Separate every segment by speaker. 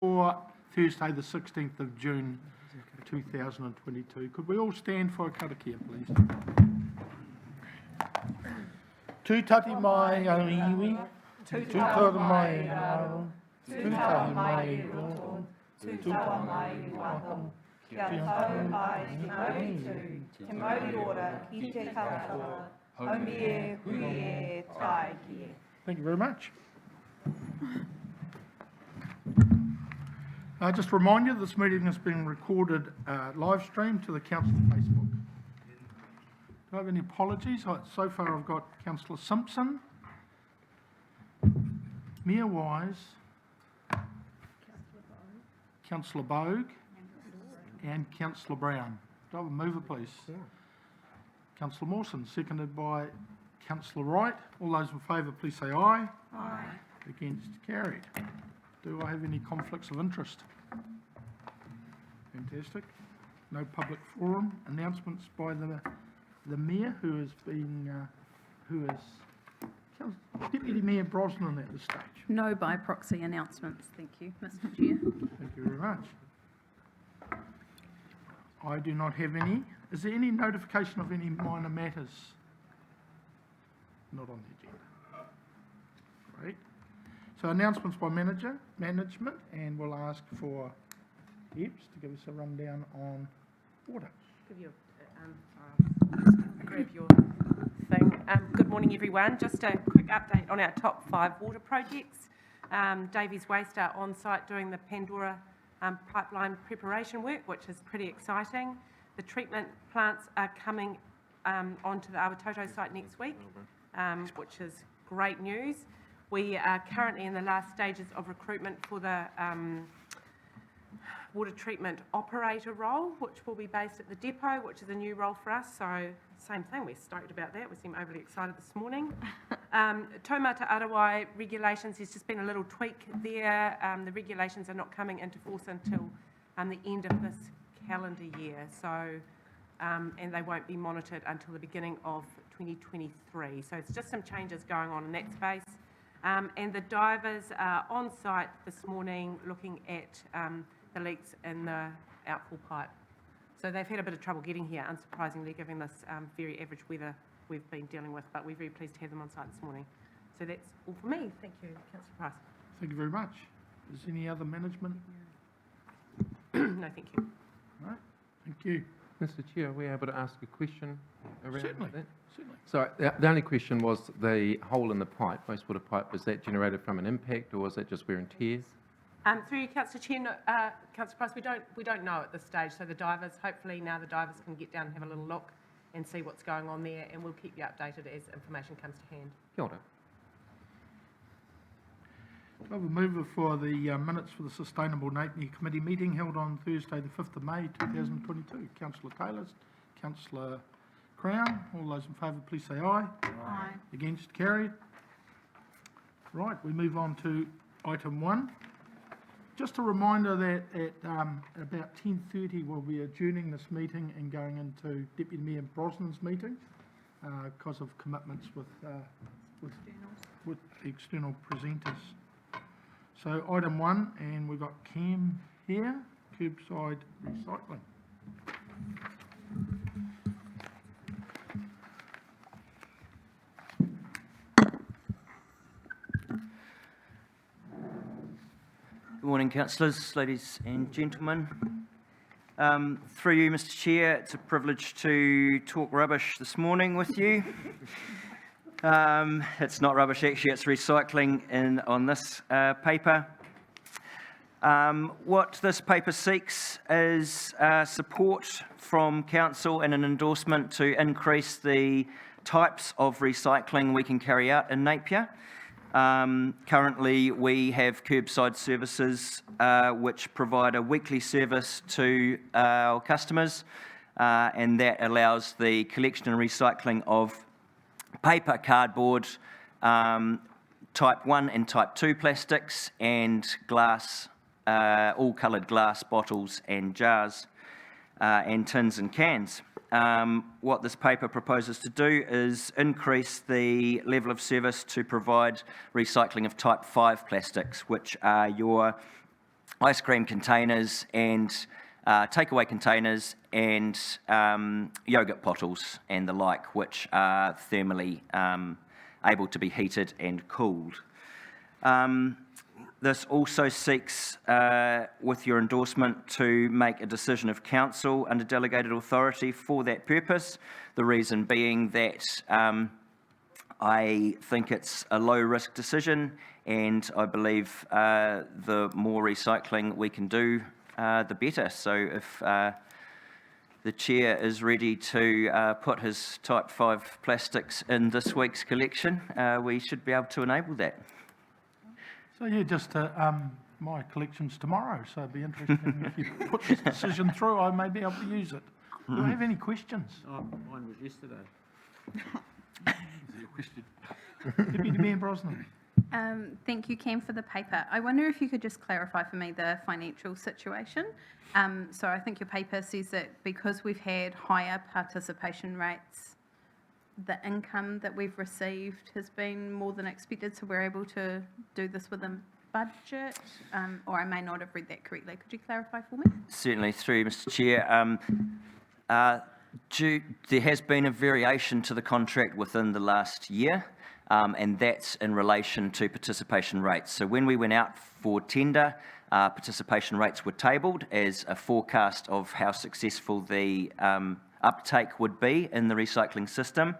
Speaker 1: for Thursday the 16th of June 2022. Could we all stand for a karakia, please? Tūtati mai au iwi, tūtara mai au, tūtari mai roto, tūtara mai waho, kia tau ai te mauritu, te mauriora ki te katoa, haumie hui e tai ki. Thank you very much. Just a reminder, this meeting has been recorded live stream to the Council Facebook. Do I have any apologies? So far I've got Councillor Simpson, Mayor Wise, Councillor Bogue and Councillor Brown. Do I have a mover, please? Yeah. Councillor Mawson, seconded by Councillor Wright. All those in favour, please say aye. Aye. Against, carried. Do I have any conflicts of interest? Fantastic. No public forum. Announcements by the Mayor, who is Deputy Mayor Brosnan at this stage.
Speaker 2: No by proxy announcements, thank you, Mr. Chair.
Speaker 1: Thank you very much. I do not have any. Is there any notification of any minor matters? Not on the agenda. Great. So announcements by management, and we'll ask for Ebbs to give us a rundown on water.
Speaker 3: Give you grab your thing. Good morning, everyone. Just a quick update on our top 5 water projects. Davies Waste are on site doing the Pandora pipeline preparation work, which is pretty exciting. The treatment plants are coming onto the Awatoto site next week, which is great news. We are currently in the last stages of recruitment for the water treatment operator role, which will be based at the depot, which is a new role for us. So same thing, we're stoked about that. We seem overly excited this morning. Taumata Arawai regulations, there's just been a little tweak there. The regulations are not coming into force until the end of this calendar year. So, and they won't be monitored until the beginning of 2023. So it's just some changes going on in that space. And the divers are on site this morning looking at the leaks in the outfall pipe. So they've had a bit of trouble getting here, unsurprisingly, given this very average weather we've been dealing with, but we're very pleased to have them on site this morning. So that's all for me. Thank you, Councillor Price.
Speaker 1: Thank you very much. Is there any other management?
Speaker 3: No, thank you.
Speaker 1: All right, thank you.
Speaker 4: Mr. Chair, are we able to ask a question around
Speaker 1: Certainly.
Speaker 4: that?
Speaker 1: Certainly.
Speaker 4: So the only question was the hole in the pipe, wastewater pipe, was that generated from an impact or was that just wear and tears?
Speaker 3: Through you, Councillor Chair, Councillor Price, we don't know at this stage. So the divers, hopefully now the divers can get down and have a little look and see what's going on there, and we'll keep you updated as information comes to hand.
Speaker 4: Kia ora.
Speaker 1: I have a mover for the minutes for the Sustainable Napier Committee meeting held on Thursday the 5th of May 2022. Councillor Taylor, Councillor Crown, all those in favour please say aye. Aye. Against, carried. Right, we move on to item 1. Just a reminder that at about 10:30 we'll be adjourning this meeting and going into Deputy Mayor Brosnan's meeting because of commitments with the external presenters. So item 1, and we've got Cam here, Curbside Recycling.
Speaker 5: Good morning, councillors, ladies and gentlemen. Through you, Mr. Chair, it's a privilege to talk rubbish this morning with you. It's not rubbish, actually, it's recycling on this paper. What this paper seeks is support from council and an endorsement to increase the types of recycling we can carry out in Napier. Currently, we have Curbside Services, which provide a weekly service to our customers, and that allows the collection and recycling of paper, cardboard, type 1 and type 2 plastics, and glass, all coloured glass bottles and jars, and tins and cans. What this paper proposes to do is increase the level of service to provide recycling of type 5 plastics, which are your ice cream containers and takeaway containers and yogurt bottles and the like, which are thermally able to be heated and cooled. This also seeks, with your endorsement, to make a decision of council under delegated authority for that purpose. The reason being that I think it's a low-risk decision, and I believe the more recycling we can do, the better. So if the chair is ready to put his Type 5 plastics in this week's collection, we should be able to enable that.
Speaker 1: So yeah, just my collection's tomorrow, so it'd be interesting if you put this decision through, I may be able to use it. Do I have any questions?
Speaker 6: Oh, mine was yesterday.
Speaker 1: Is there a question? Deputy Mayor Brosnan.
Speaker 2: Thank you, Cam, for the paper. I wonder if you could just clarify for me the financial situation. So I think your paper says that because we've had higher participation rates, the income that we've received has been more than expected, so we're able to do this within budget, or I may not have read that correctly. Could you clarify for me?
Speaker 5: Certainly, through Mr. Chair. There has been a variation to the contract within the last year, and that's in relation to participation rates. So when we went out for tender, participation rates were tabled as a forecast of how successful the uptake would be in the recycling system.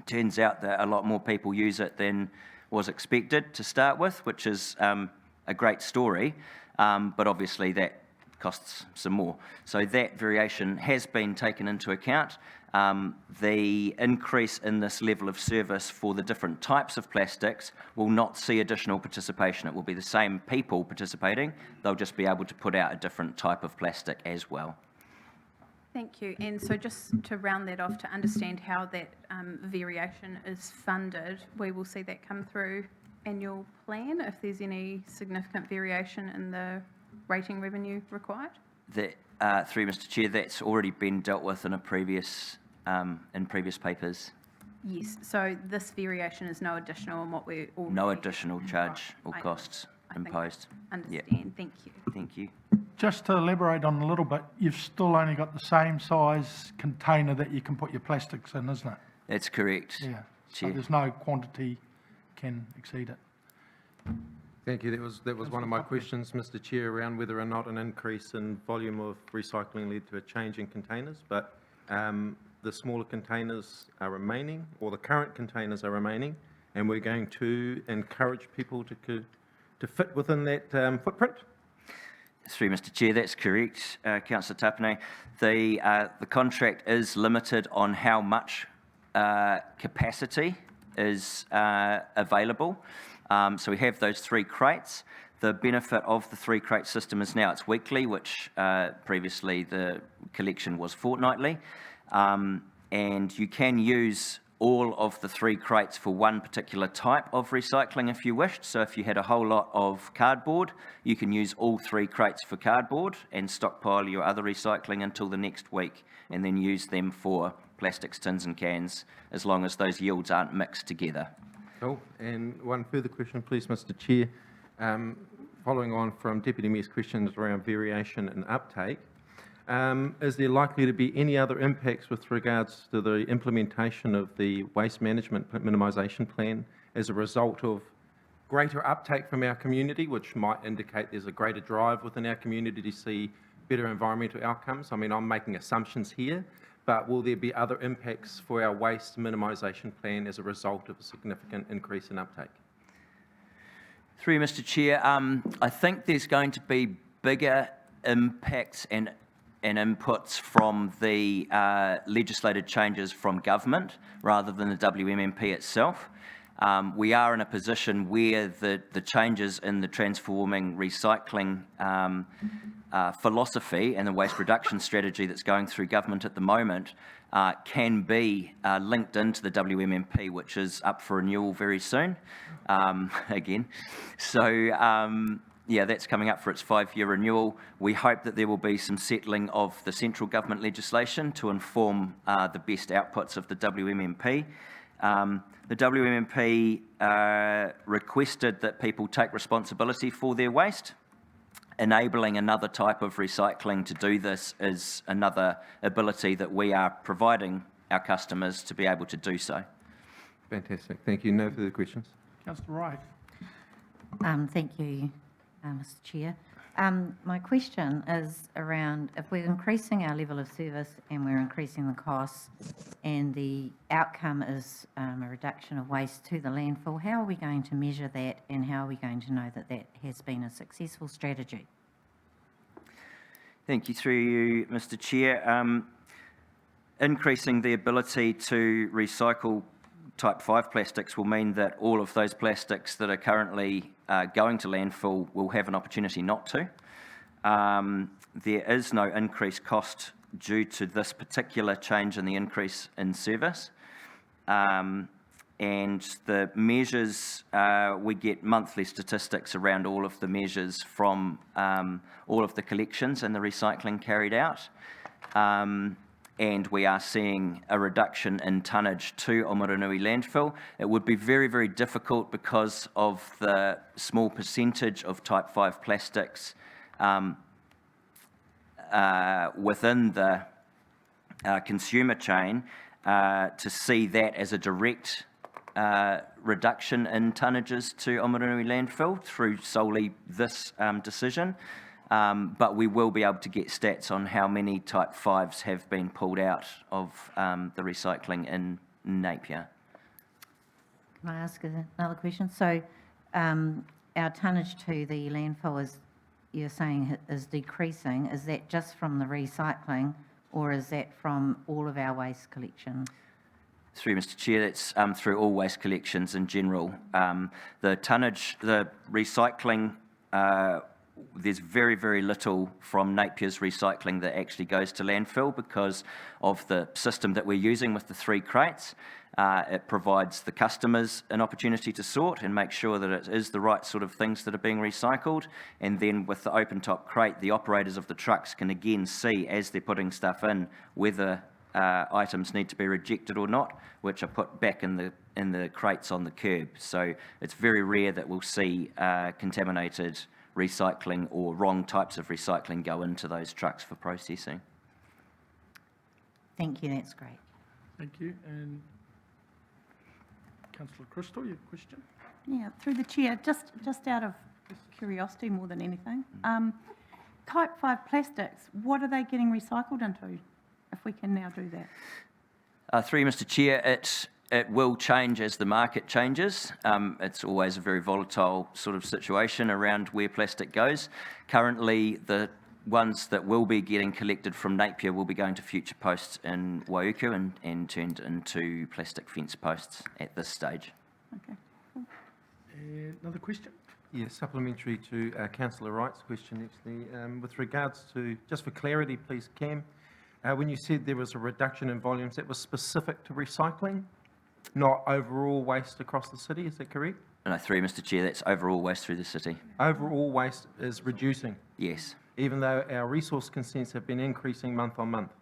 Speaker 5: Turns out that a lot more people use it than was expected to start with, which is a great story, but obviously that costs some more. So that variation has been taken into account. The increase in this level of service for the different types of plastics will not see additional participation. It will be the same people participating. They'll just be able to put out a different type of plastic as well.
Speaker 2: Thank you. And so just to round that off, to understand how that variation is funded, we will see that come through annual plan if there's any significant variation in the rating revenue required?
Speaker 5: That, through Mr. Chair, that's already been dealt with in a previous, in previous papers.
Speaker 2: Yes, so this variation is no additional on what we already...
Speaker 5: No additional charge or costs imposed.
Speaker 2: Understand,
Speaker 5: Yeah.
Speaker 2: thank you.
Speaker 5: Thank you.
Speaker 1: Just to elaborate on a little bit, you've still only got the same size container that you can put your plastics in, isn't it?
Speaker 5: That's correct.
Speaker 1: Yeah, so
Speaker 5: Chair.
Speaker 1: there's no quantity can exceed it.
Speaker 4: Thank you. That was one of my questions, Mr. Chair, around whether or not an increase in volume of recycling led to a change in containers, but the smaller containers are remaining, or the current containers are remaining, and we're going to encourage people to fit within that footprint.
Speaker 5: Through Mr. Chair, that's correct, Councillor Tapane. The contract is limited on how much capacity is available. So we have those 3 crates. The benefit of the 3 crate system is now it's weekly, which previously the collection was fortnightly. And you can use all of the 3 crates for one particular type of recycling if you wished. So if you had a whole lot of cardboard, you can use all 3 crates for cardboard and stockpile your other recycling until the next week, and then use them for plastics, tins and cans, as long as those yields aren't mixed together.
Speaker 4: Cool. And one further question, please, Mr. Chair. Following on from Deputy Mayor's questions around variation and uptake, is there likely to be any other impacts with regards to the implementation of the waste management minimisation plan as a result of greater uptake from our community, which might indicate there's a greater drive within our community to see better environmental outcomes? I mean, I'm making assumptions here, but will there be other impacts for our waste minimisation plan as a result of a significant increase in uptake?
Speaker 5: Through Mr. Chair, I think there's going to be bigger impacts and inputs from the legislated changes from government rather than the WMMP itself. We are in a position where the changes in the transforming recycling philosophy and the waste reduction strategy that's going through government at the moment can be linked into the WMMP, which is up for renewal very soon, again. So, yeah, that's coming up for its 5-year renewal. We hope that there will be some settling of the central government legislation to inform the best outputs of the WMMP. The WMMP requested that people take responsibility for their waste, enabling another type of recycling to do this is another ability that we are providing our customers to be able to do so.
Speaker 4: Fantastic. Thank you. No further questions.
Speaker 1: Councillor Wright.
Speaker 6: Thank you, Mr Chair. My question is around if we're increasing our level of service and we're increasing the costs and the outcome is a reduction of waste to the landfill, how are we going to measure that and how are we going to know that that has been a successful strategy?
Speaker 5: Thank you. Through you, Mr Chair. Increasing the ability to recycle Type 5 plastics will mean that all of those plastics that are currently going to landfill will have an opportunity not to. There is no increased cost due to this particular change in the increase in service. And the measures, we get monthly statistics around all of the measures from all of the collections and the recycling carried out. And we are seeing a reduction in tonnage to Omoronui landfill. It would be very, very difficult because of the small percentage of Type 5 plastics within the consumer chain to see that as a direct reduction in tonnages to Omoronui landfill through solely this decision. But we will be able to get stats on how many Type 5s have been pulled out of the recycling in Napier.
Speaker 6: Can I ask another question? So our tonnage to the landfill is, you're saying, is decreasing. Is that just from the recycling or is that from all of our waste collection?
Speaker 5: Through Mr Chair, that's through all waste collections in general. The tonnage, the recycling, there's very, very little from Napier's recycling that actually goes to landfill because of the system that we're using with the 3 crates. It provides the customers an opportunity to sort and make sure that it is the right sort of things that are being recycled. And then with the open top crate, the operators of the trucks can again see as they're putting stuff in whether items need to be rejected or not, which are put back in the crates on the curb. So it's very rare that we'll see contaminated recycling or wrong types of recycling go into those trucks for processing.
Speaker 6: Thank you, that's great.
Speaker 1: Thank you. And Councillor Crystal, your question?
Speaker 7: Yeah, through the chair, just out of curiosity more than anything, Type 5 plastics, what are they getting recycled into, if we can now do that?
Speaker 5: Through Mr Chair, it will change as the market changes. It's always a very volatile sort of situation around where plastic goes. Currently, the ones that will be getting collected from Napier will be going to future posts in Waiuku and turned into plastic fence posts at this stage.
Speaker 7: Okay.
Speaker 1: Another question?
Speaker 4: Yes, supplementary to Councillor Wright's question, actually. With regards to, just for clarity, please, Cam, when you said there was a reduction in volumes, that was specific to recycling, not overall waste across the city, is that correct?
Speaker 5: No, through Mr Chair, that's overall waste through the city.
Speaker 4: Overall waste is reducing,
Speaker 5: Yes.
Speaker 4: even though our resource consents have been increasing month on month.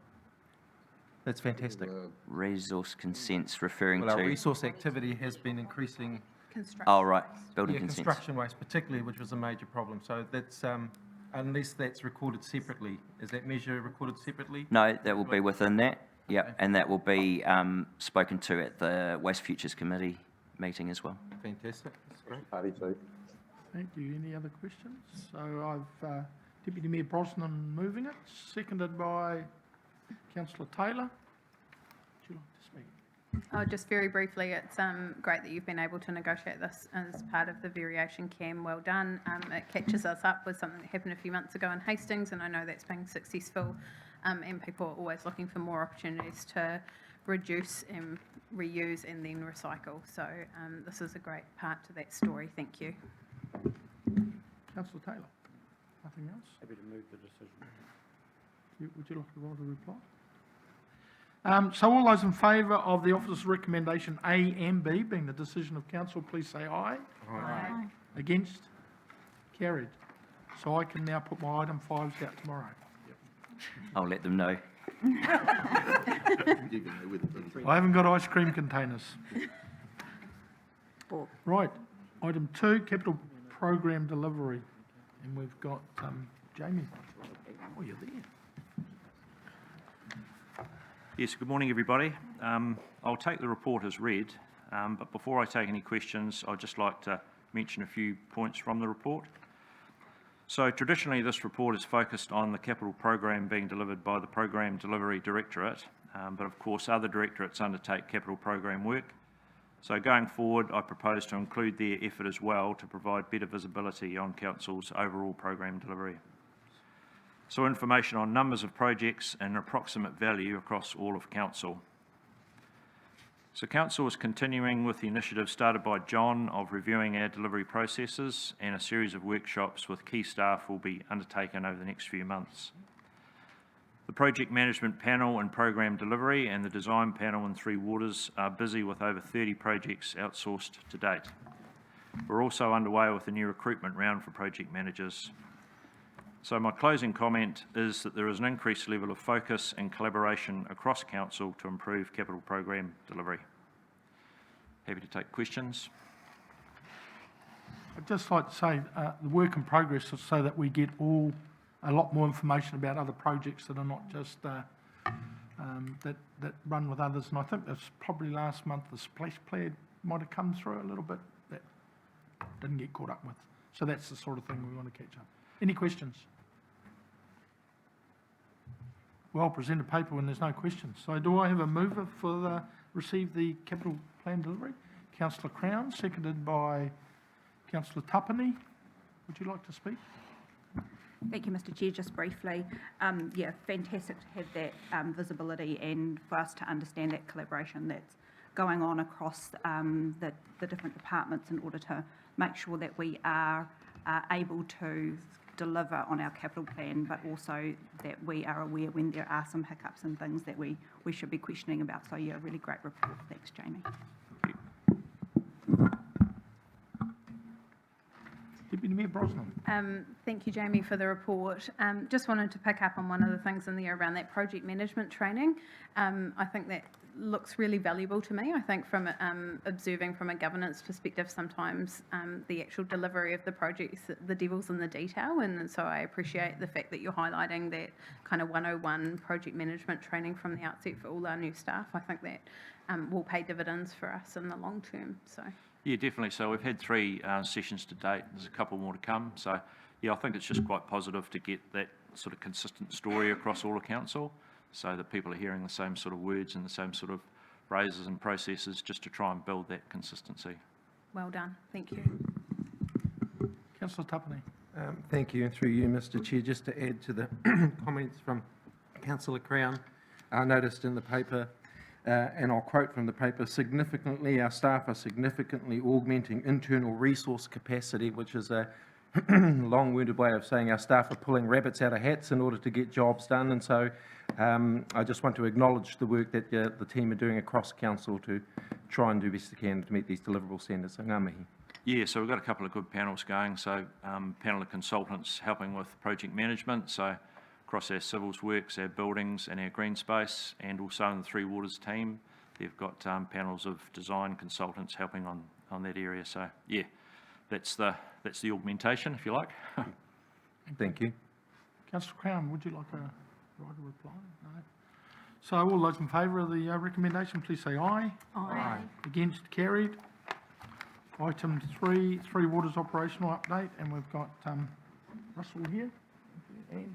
Speaker 4: That's fantastic.
Speaker 5: Resource consents referring
Speaker 4: Well, our
Speaker 5: to...
Speaker 4: resource activity has been increasing,
Speaker 5: Oh, right, building
Speaker 4: yeah,
Speaker 5: consents.
Speaker 4: construction waste particularly, which was a major problem. So that's, unless that's recorded separately, is that measure recorded separately?
Speaker 5: No, that will be within that, yep, and that will be spoken to at the Waste Futures Committee meeting as well.
Speaker 4: Fantastic, that's great.
Speaker 1: Thank you. Any other questions? So I've Deputy Mayor Brosnan moving it, seconded by Councillor Taylor. Would you like to speak?
Speaker 2: Oh, just very briefly, it's great that you've been able to negotiate this as part of the variation cam. Well done. It catches us up with something that happened a few months ago in Hastings, and I know that's been successful. And people are always looking for more opportunities to reduce and reuse and then recycle. So this is a great part to that story. Thank you.
Speaker 1: Councillor Taylor, nothing else?
Speaker 8: Happy to move the decision.
Speaker 1: Would you like to write a reply? So all those in favour of the officer's recommendation A and B, being the decision of council, please say aye.
Speaker 7: Aye.
Speaker 1: Against? Carried. So I can now put my item 5s out tomorrow.
Speaker 5: I'll let them know.
Speaker 1: I haven't got ice cream containers. Right, item 2, capital program delivery. And we've got Jamie. Oh, you're there.
Speaker 8: Yes, good morning, everybody. I'll take the report as read, but before I take any questions, I'd just like to mention a few points from the report. So traditionally, this report is focused on the capital program being delivered by the Program Delivery Directorate, but of course other directorates undertake capital program work. So going forward, I propose to include their effort as well to provide better visibility on Council's overall program delivery. So information on numbers of projects and approximate value across all of Council. So Council is continuing with the initiative started by John of reviewing our delivery processes, and a series of workshops with key staff will be undertaken over the next few months. The project management panel and program delivery and the design panel in Three Waters are busy with over 30 projects outsourced to date. We're also underway with a new recruitment round for project managers. So my closing comment is that there is an increased level of focus and collaboration across Council to improve capital program delivery. Happy to take questions.
Speaker 1: I'd just like to say the work in progress is so that we get a lot more information about other projects that are not just that run with others. And I think that's probably last month the splash pad might have come through a little bit that didn't get caught up with. So that's the sort of thing we want to catch up. Any questions? Well presented paper when there's no questions. So do I have a mover for receive the capital plan delivery? Councillor Crown, seconded by Councillor Tapani. Would you like to speak?
Speaker 9: Thank you, Mr Chair. Just briefly, yeah, fantastic to have that visibility and for us to understand that collaboration that's going on across the different departments in order to make sure that we are able to deliver on our capital plan, but also that we are aware when there are some hiccups and things that we should be questioning about. So yeah, really great report. Thanks, Jamie.
Speaker 1: Deputy Mayor Brosnan.
Speaker 2: Thank you, Jamie, for the report. Just wanted to pick up on one of the things in there around that project management training. I think that looks really valuable to me. I think from observing from a governance perspective, sometimes the actual delivery of the projects, the devil's in the detail, and so I appreciate the fact that you're highlighting that kind of 101 project management training from the outset for all our new staff. I think that will pay dividends for us in the long term. So.
Speaker 8: Yeah, definitely. So we've had 3 sessions to date. There's a couple more to come. So yeah, I think it's just quite positive to get that sort of consistent story across all of Council, so that people are hearing the same sort of words and the same sort of phrases and processes, just to try and build that consistency.
Speaker 2: Well done. Thank you.
Speaker 1: Councillor Tapani.
Speaker 4: Thank you, and through you, Mr Chair, just to add to the comments from Councillor Crown, I noticed in the paper, and I'll quote from the paper, significantly, our staff are significantly augmenting internal resource capacity, which is a long-winded way of saying our staff are pulling rabbits out of hats in order to get jobs done. And so I just want to acknowledge the work that the team are doing across Council to try and do best they can to meet these deliverable standards. So ngā mihi.
Speaker 8: Yeah, so we've got a couple of good panels going. So panel of consultants helping with project management. So across our civils works, our buildings and our green space, and also in the Three Waters team, they've got panels of design consultants helping on that area. So yeah, that's the augmentation, if you like.
Speaker 4: Thank you.
Speaker 1: Councillor Crown, would you like a reply? No. So all those in favour of the recommendation, please say aye.
Speaker 2: Aye.
Speaker 1: Against, carried. Item 3, Three Waters operational update, and we've got Russell here and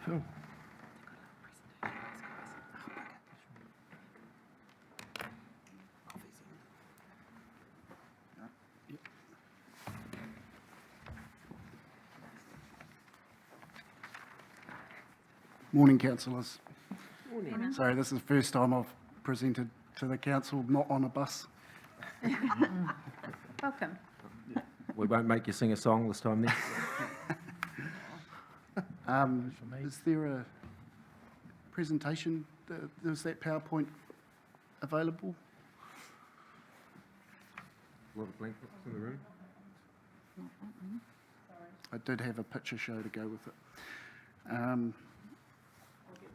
Speaker 1: Phil.
Speaker 10: Morning, councillors. Morning. Sorry, this is the first time I've presented to the council, not on a bus.
Speaker 2: Welcome.
Speaker 4: We won't make you sing a song this time then.
Speaker 10: Is there a presentation? Is that PowerPoint available?
Speaker 4: A lot of blank books in the room.
Speaker 10: I did have a picture show to go with it.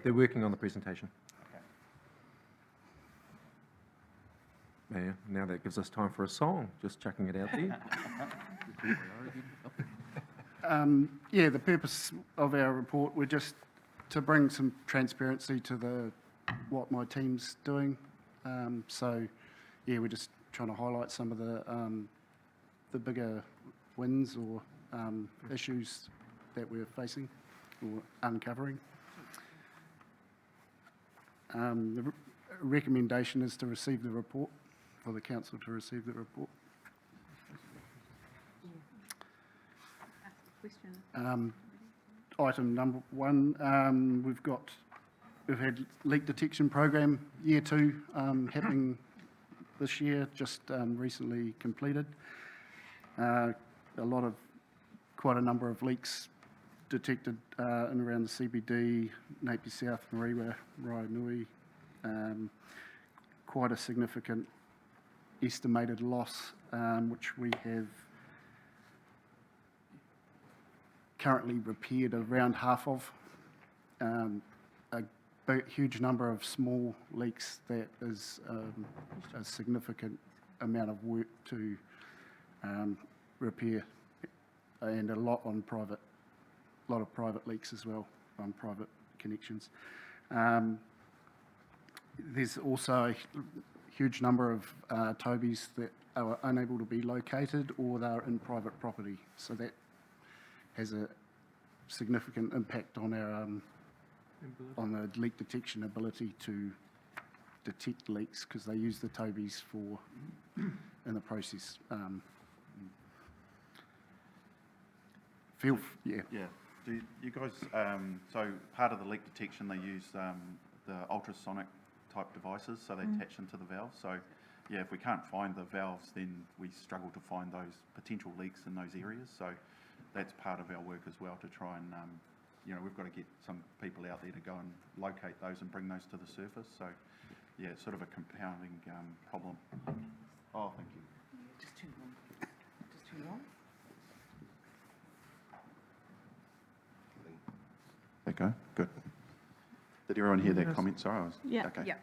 Speaker 4: They're working on the presentation. Yeah, now that gives us time for a song, just chucking it out there.
Speaker 10: Yeah, the purpose of our report, we're just to bring some transparency to what my team's doing. So, yeah, we're just trying to highlight some of the bigger wins or issues that we're facing or uncovering. The recommendation is to receive the report, for the council to receive the report. Item number 1, we've had leak detection program year 2 happening this year, just recently completed. Quite a number of leaks detected in around the CBD, Napier South, Mariwa, Raianui. Quite a significant estimated loss, which we have currently repaired around half of. A huge number of small leaks that is a significant amount of work to repair, and a lot of private leaks as well, on private connections. There's also a huge number of tobies that are unable to be located, or they're in private property. So that has a significant impact on our on the leak detection ability to detect leaks, because they use the tobies in the process.
Speaker 11: Yeah. Do you guys, so part of the leak detection, they use the ultrasonic type devices, so they attach them to the valves. So yeah, if we can't find the valves, then we struggle to find those potential leaks in those areas. So that's part of our work as well, to try and, we've got to get some people out there to go and locate those and bring those to the surface. So yeah, it's sort of a compounding problem. Oh, thank you.
Speaker 12: Just turn it on.
Speaker 11: There you go. Good. Did everyone hear that comment? Sorry, I was...
Speaker 7: Yeah.
Speaker 11: Okay.
Speaker 2: Yeah.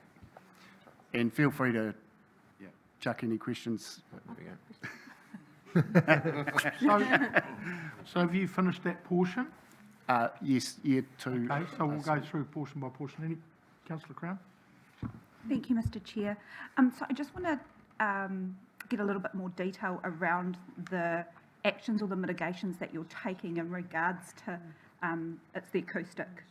Speaker 10: And feel free to chuck any questions.
Speaker 1: So have you finished that portion?
Speaker 10: Yes, year 2.
Speaker 1: Okay, so we'll go through portion by portion. Any, Councillor Crown?
Speaker 9: Thank you, Mr. Chair. So I just want to get a little bit more detail around the actions or the mitigations that you're taking in regards to, it's the acoustic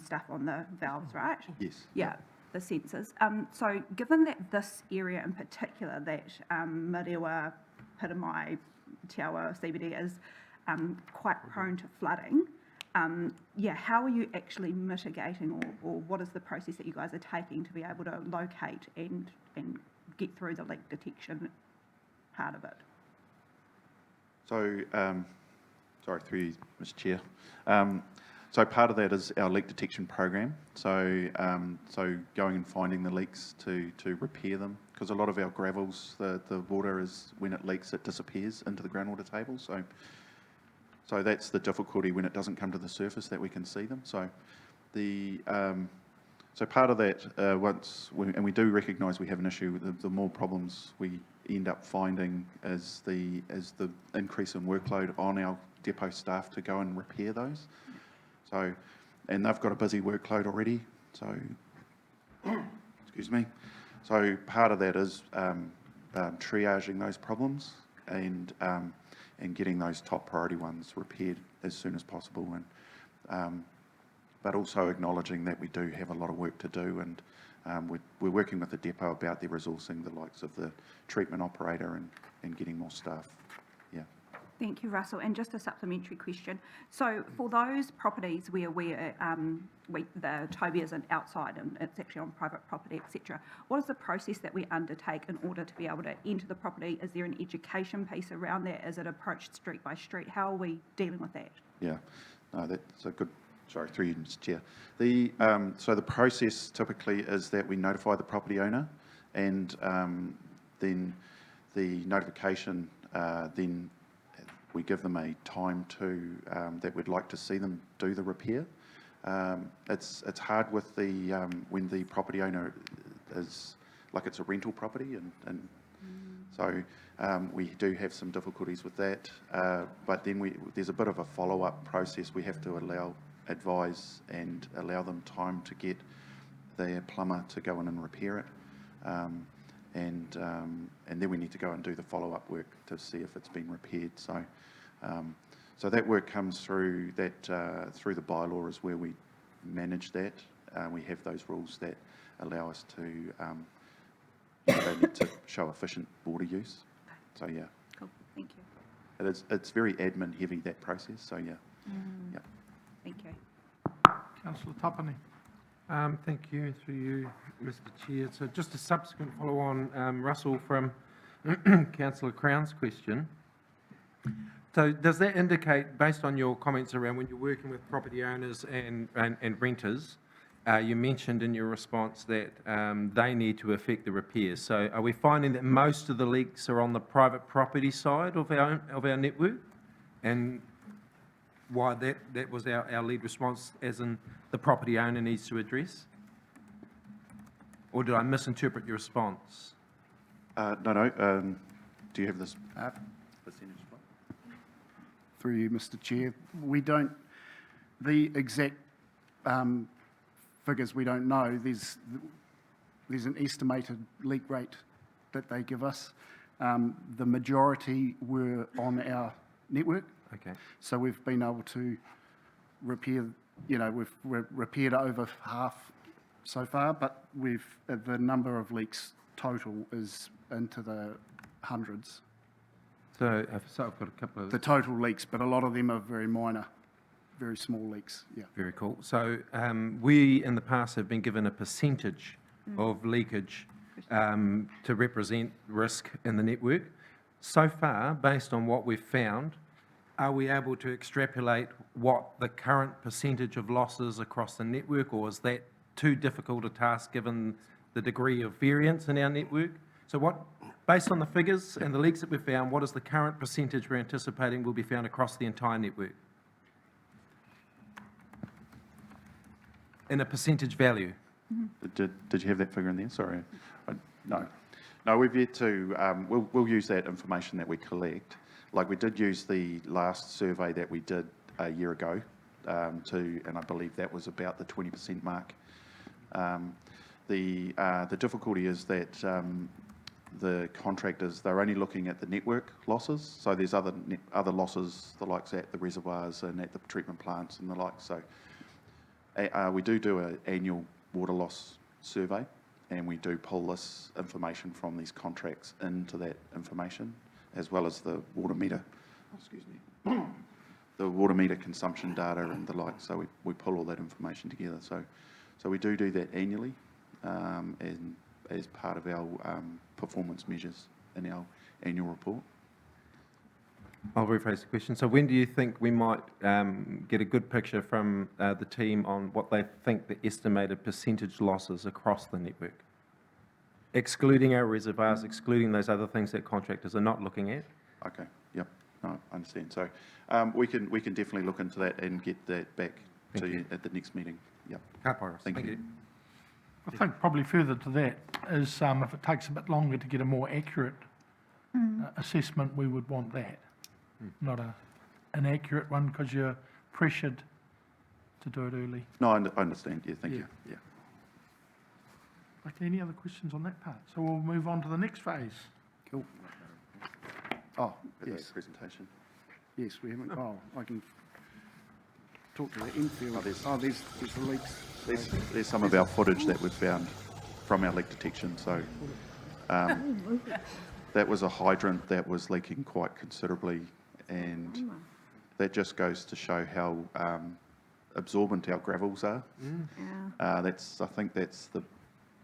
Speaker 9: stuff on the valves, right?
Speaker 11: Yes.
Speaker 9: Yeah, the sensors. So given that this area in particular, that Mariwa, Piramai, Te Awa, CBD is quite prone to flooding, how are you actually mitigating, or what is the process that you guys are taking to be able to locate and get through the leak detection part of it?
Speaker 11: So, sorry, through you, Mr. Chair. So part of that is our leak detection program. So, going and finding the leaks to repair them, because a lot of our gravels, the water is, when it leaks, it disappears into the groundwater table. So that's the difficulty when it doesn't come to the surface, that we can see them. So so part of that, and we do recognise we have an issue, the more problems we end up finding as the increase in workload on our depot staff to go and repair those. So, and they've got a busy workload already. So, excuse me. So part of that is triaging those problems and getting those top priority ones repaired as soon as possible, and but also acknowledging that we do have a lot of work to do, and we're working with the depot about their resourcing, the likes of the treatment operator, and getting more staff. Yeah.
Speaker 9: Thank you, Russell. And just a supplementary question. So for those properties where the Toby isn't outside and it's actually on private property, etc., what is the process that we undertake in order to be able to enter the property? Is there an education piece around that? Is it approached street by street? How are we dealing with that?
Speaker 11: Yeah, no, that's a good... Sorry, through you, Mr. Chair. So the process typically is that we notify the property owner, and then the notification, then we give them a time that we'd like to see them do the repair. It's hard with when the property owner is, like, it's a rental property, and So we do have some difficulties with that, but then there's a bit of a follow-up process. We have to advise and allow them time to get their plumber to go in and repair it. And then we need to go and do the follow-up work to see if it's been repaired. So that work comes through through the bylaw is where we manage that. We have those rules that allow us to they need to show efficient water use. So yeah,
Speaker 9: Cool, thank you.
Speaker 11: it's very admin heavy, that process. So yeah, yeah.
Speaker 9: Thank you.
Speaker 1: Councillor Tapani.
Speaker 4: Thank you, through you, Mr. Chair. So just a subsequent follow-on, Russell, from Councillor Crown's question. So does that indicate, based on your comments around when you're working with property owners and renters, you mentioned in your response that they need to effect the repairs. So are we finding that most of the leaks are on the private property side of our network? And why that was our lead response, as in the property owner needs to address? Or did I misinterpret your response?
Speaker 11: No. Do you have this percentage?
Speaker 10: Through you, Mr. Chair, we don't, the exact figures we don't know. There's an estimated leak rate that they give us. The majority were on our network.
Speaker 4: Okay.
Speaker 10: So we've been able to repair, we've repaired over half so far, but the number of leaks total is into the hundreds.
Speaker 4: So I've got a couple of...
Speaker 10: The total leaks, but a lot of them are very minor, very small leaks, yeah.
Speaker 4: Very cool. So we in the past have been given a percentage of leakage to represent risk in the network. So far, based on what we've found, are we able to extrapolate what the current percentage of losses across the network, or is that too difficult a task given the degree of variance in our network? So based on the figures and the leaks that we've found, what is the current percentage we're anticipating will be found across the entire network? In a percentage value?
Speaker 11: Did you have that figure in there? Sorry. No. No, we've yet to, we'll use that information that we collect. Like we did use the last survey that we did a year ago and I believe that was about the 20% mark. The difficulty is that the contractors, they're only looking at the network losses. So there's other losses, the likes at the reservoirs and at the treatment plants and the like. So we do an annual water loss survey, and we do pull this information from these contracts into that information, as well as the water meter, the water meter consumption data and the like. So we pull all that information together. So we do that annually, and as part of our performance measures in our annual report.
Speaker 4: I'll rephrase the question. So when do you think we might get a good picture from the team on what they think the estimated percentage losses across the network? Excluding our reservoirs, excluding those other things that contractors are not looking at?
Speaker 11: Okay, yep, no, I understand. So we can definitely look into that and get that back to you at the next meeting. Yep. Thank you.
Speaker 1: I think probably further to that is if it takes a bit longer to get a more accurate assessment, we would want that. Not an inaccurate one because you're pressured to do it early.
Speaker 11: No, I understand. Yeah, thank you. Yeah.
Speaker 1: Okay, any other questions on that part? So we'll move on to the next phase.
Speaker 10: Cool. Oh, yes.
Speaker 11: Presentation.
Speaker 10: Yes, we haven't, I can talk to the Infield. There's the leaks.
Speaker 11: There's some of our footage that we've found from our leak detection. So that was a hydrant that was leaking quite considerably, and that just goes to show how absorbent our gravels are. I think that's the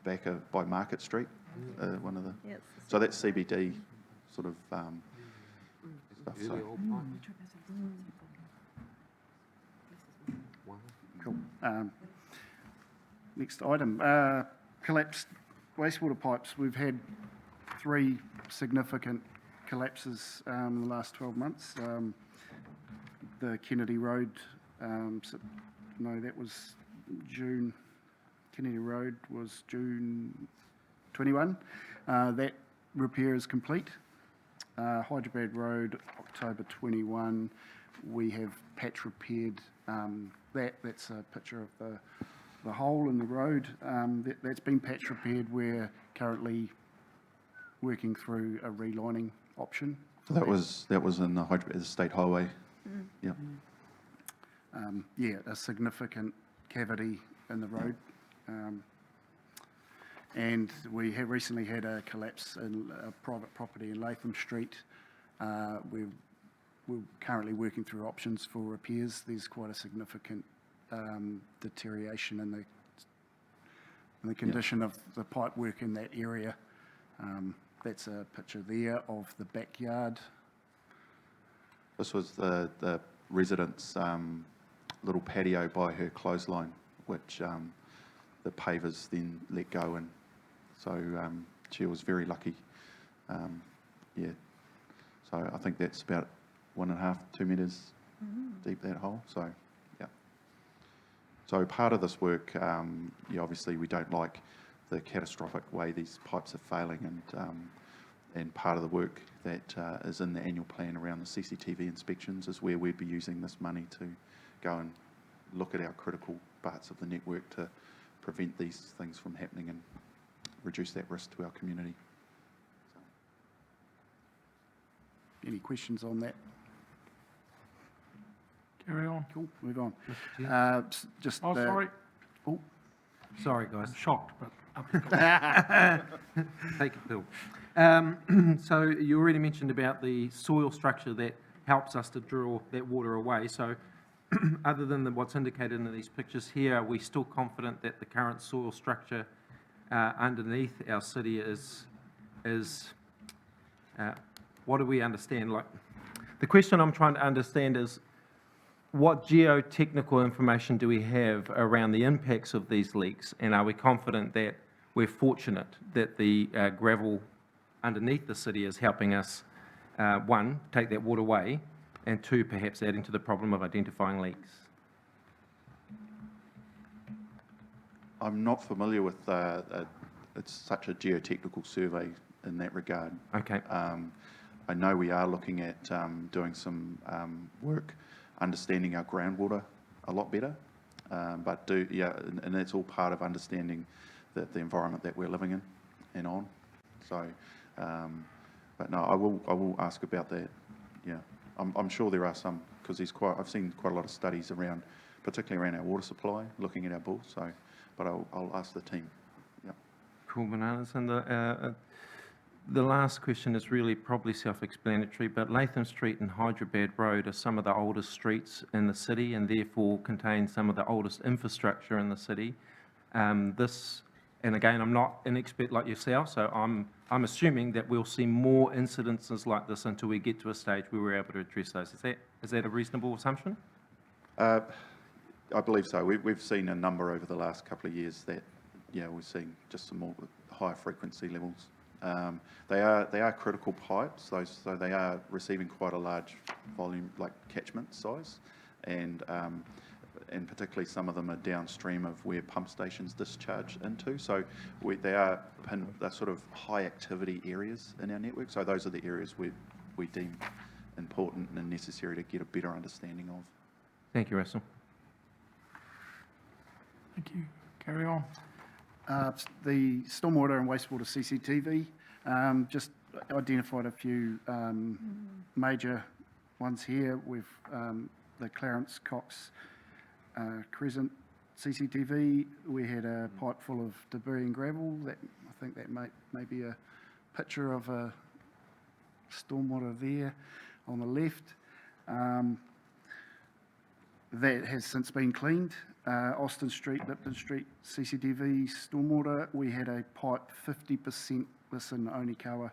Speaker 11: back by Market Street, one of the. So that's CBD sort of stuff. So.
Speaker 10: Cool. Next item, collapsed wastewater pipes. We've had 3 significant collapses in the last 12 months. The Kennedy Road, that was June. Kennedy Road was June 21. That repair is complete. Hyderabad Road, October 21, we have patch repaired that's a picture of the hole in the road. That's been patch repaired. We're currently working through a relining option.
Speaker 11: So that was in the Hyderabad State Highway. Yeah.
Speaker 10: A significant cavity in the road. And we have recently had a collapse in a private property in Latham Street. We're currently working through options for repairs. There's quite a significant deterioration in the condition of the pipe work in that area. That's a picture there of the backyard.
Speaker 11: This was the resident's little patio by her clothesline, which the pavers then let go, and so she was very lucky. So I think that's about 1.5 to 2 metres deep, that hole. So yeah. So part of this work, obviously we don't like the catastrophic way these pipes are failing, and part of the work that is in the annual plan around the CCTV inspections is where we'd be using this money to go and look at our critical parts of the network to prevent these things from happening and reduce that risk to our community.
Speaker 10: Any questions on that?
Speaker 1: Carry on.
Speaker 10: Cool, move on.
Speaker 1: Sorry.
Speaker 10: Oh,
Speaker 13: Sorry, guys.
Speaker 1: I'm shocked, but
Speaker 13: Take it, Bill. So you already mentioned about the soil structure that helps us to draw that water away. So other than what's indicated in these pictures here, are we still confident that the current soil structure underneath our city is what do we understand? Like, the question I'm trying to understand is, what geotechnical information do we have around the impacts of these leaks, and are we confident that we're fortunate that the gravel underneath the city is helping us, one, take that water away, and two, perhaps adding to the problem of identifying leaks?
Speaker 11: I'm not familiar with it's such a geotechnical survey in that regard.
Speaker 13: Okay.
Speaker 11: I know we are looking at doing some work understanding our groundwater a lot better, and that's all part of understanding the environment that we're living in and on. So, but no, I will ask about that. Yeah, I'm sure there are some, because I've seen quite a lot of studies around, particularly around our water supply, looking at our bulls. So, but I'll ask the team. Yeah.
Speaker 13: Cool, bananas. And the last question is really probably self-explanatory, but Latham Street and Hyderabad Road are some of the oldest streets in the city and therefore contain some of the oldest infrastructure in the city. And again, I'm not an expert like yourself, so I'm assuming that we'll see more incidences like this until we get to a stage where we're able to address those. Is that a reasonable assumption?
Speaker 11: I believe so. We've seen a number over the last couple of years that, we're seeing just some more higher frequency levels. They are critical pipes, so they are receiving quite a large volume, like catchment size, and particularly some of them are downstream of where pump stations discharge into. So they're sort of high activity areas in our network. So those are the areas we deem important and necessary to get a better understanding of.
Speaker 13: Thank you, Russell.
Speaker 1: thank you. Carry on.
Speaker 10: The stormwater and wastewater CCTV, just identified a few major ones here with the Clarence Cox Crescent CCTV. We had a pipe full of debris and gravel. I think that may be a picture of a stormwater there on the left. That has since been cleaned. Austin Street, Lipton Street, CCTV, stormwater. We had a pipe 50%, this in Onikawa,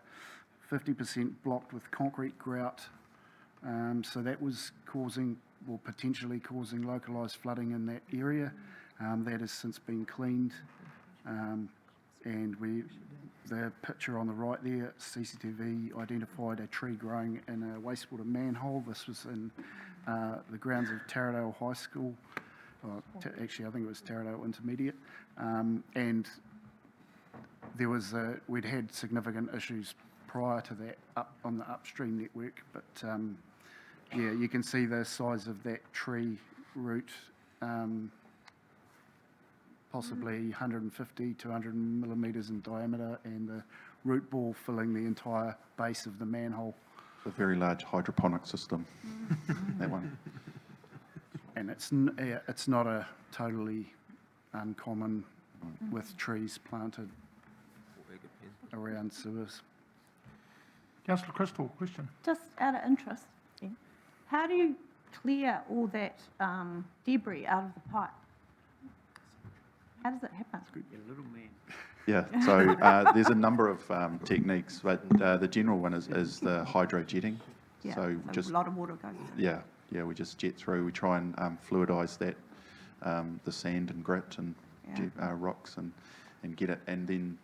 Speaker 10: 50% blocked with concrete grout. So that was potentially causing localised flooding in that area. That has since been cleaned. And the picture on the right there, CCTV identified a tree growing in a wastewater manhole. This was in the grounds of Taradale High School. Actually, I think it was Taradale Intermediate. And there was we'd had significant issues prior to that up on the upstream network. But yeah, you can see the size of that tree root, possibly 150 to 100 millimetres in diameter, and the root ball filling the entire base of the manhole.
Speaker 11: A very large hydroponic system, that one.
Speaker 10: And it's not a totally uncommon with trees planted around sewers.
Speaker 1: Councillor Crystal, question.
Speaker 7: Just out of interest, how do you clear all that debris out of the pipe? How does it happen?
Speaker 11: Yeah, so there's a number of techniques, but the general one is the hydro jetting.
Speaker 7: Yeah,
Speaker 11: So
Speaker 7: so
Speaker 11: just
Speaker 7: a lot of water goes through.
Speaker 11: yeah, we just jet through. We try and fluidise that, the sand and grit and rocks and get it. And then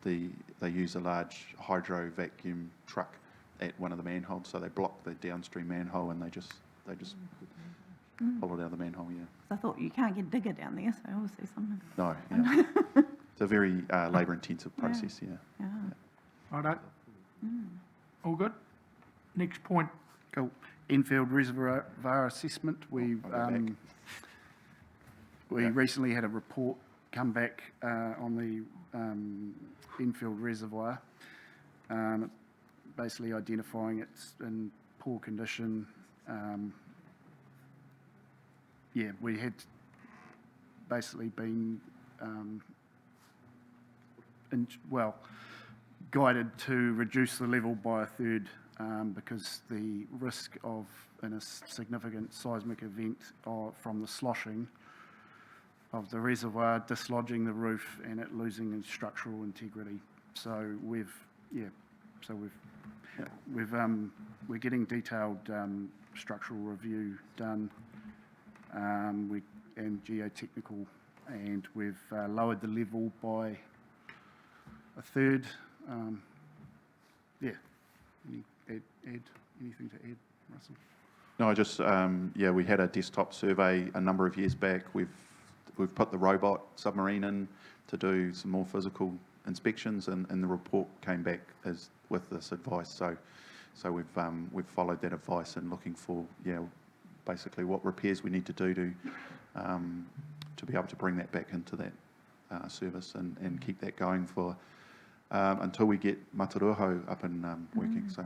Speaker 11: they use a large hydro vacuum truck at one of the manholes, so they block the downstream manhole and they just pull it out of the manhole. Yeah.
Speaker 7: I thought you can't get a digger down there, so obviously something.
Speaker 11: No. Yeah. It's a very labour-intensive process. Yeah.
Speaker 7: Yeah.
Speaker 1: Righto. All good? Next point.
Speaker 10: Cool. Infield Reservoir assessment. We recently had a report come back on the Infield Reservoir, basically identifying it's in poor condition. Yeah, we had basically been guided to reduce the level by a third because the risk of in a significant seismic event from the sloshing of the reservoir dislodging the roof and it losing its structural integrity. So we're getting detailed structural review done and geotechnical, and we've lowered the level by a third. Anything to add, Russell?
Speaker 11: No, I just we had a desktop survey a number of years back. We've put the robot submarine in to do some more physical inspections, and the report came back with this advice. So we've followed that advice and looking for basically what repairs we need to do to be able to bring that back into that service and keep that going for until we get Mataruho up and working. So.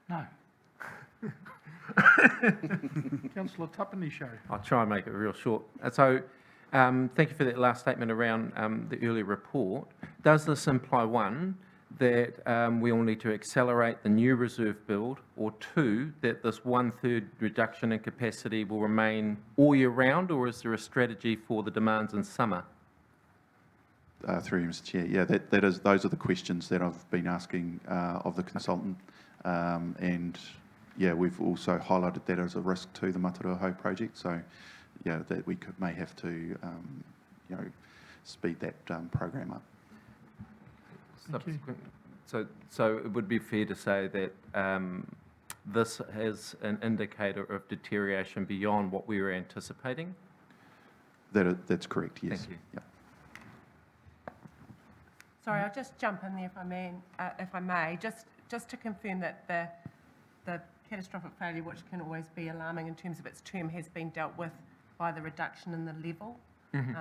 Speaker 1: No. Councillor Tapani show.
Speaker 13: I'll try and make it real short. So, thank you for that last statement around the earlier report. Does this imply, one, that we all need to accelerate the new reserve build, or two, that this 1/3 reduction in capacity will remain all year round, or is there a strategy for the demands in summer?
Speaker 11: Through you, Mr. Chair. Yeah, those are the questions that I've been asking of the consultant, and we've also highlighted that as a risk to the Mataruho project. So, that we may have to, speed that program up.
Speaker 13: Subsequent. So it would be fair to say that this has an indicator of deterioration beyond what we were anticipating?
Speaker 11: That's correct, yes.
Speaker 13: Thank you.
Speaker 11: Yeah.
Speaker 3: Sorry, I'll just jump in there if I may, just to confirm that the catastrophic failure, which can always be alarming in terms of its term, has been dealt with by the reduction in the level.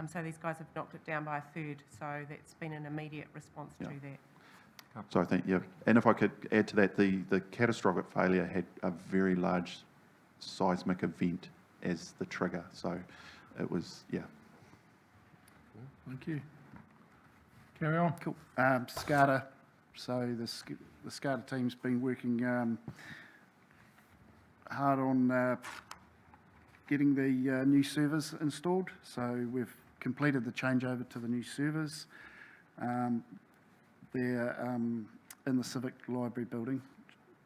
Speaker 3: So these guys have knocked it down by a third, so that's been an immediate response to that.
Speaker 11: So I think, and if I could add to that, the catastrophic failure had a very large seismic event as the trigger, so it was,
Speaker 1: Thank you. Carry on.
Speaker 10: Cool. SCADA. So the SCADA team's been working hard on getting the new servers installed. So we've completed the changeover to the new servers. They're in the Civic Library building,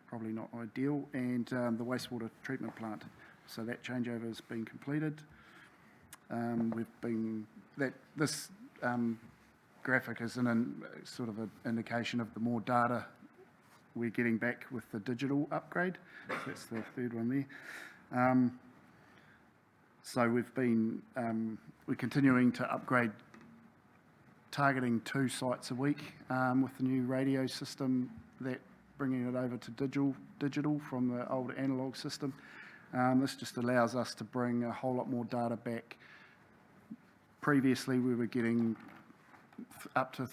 Speaker 10: probably not ideal, and the wastewater treatment plant. So that changeover has been completed. This graphic is sort of an indication of the more data we're getting back with the digital upgrade. So that's the third one there. So we're continuing to upgrade targeting 2 sites a week with the new radio system, that bringing it over to digital from the old analogue system. This just allows us to bring a whole lot more data back. Previously, we were getting up to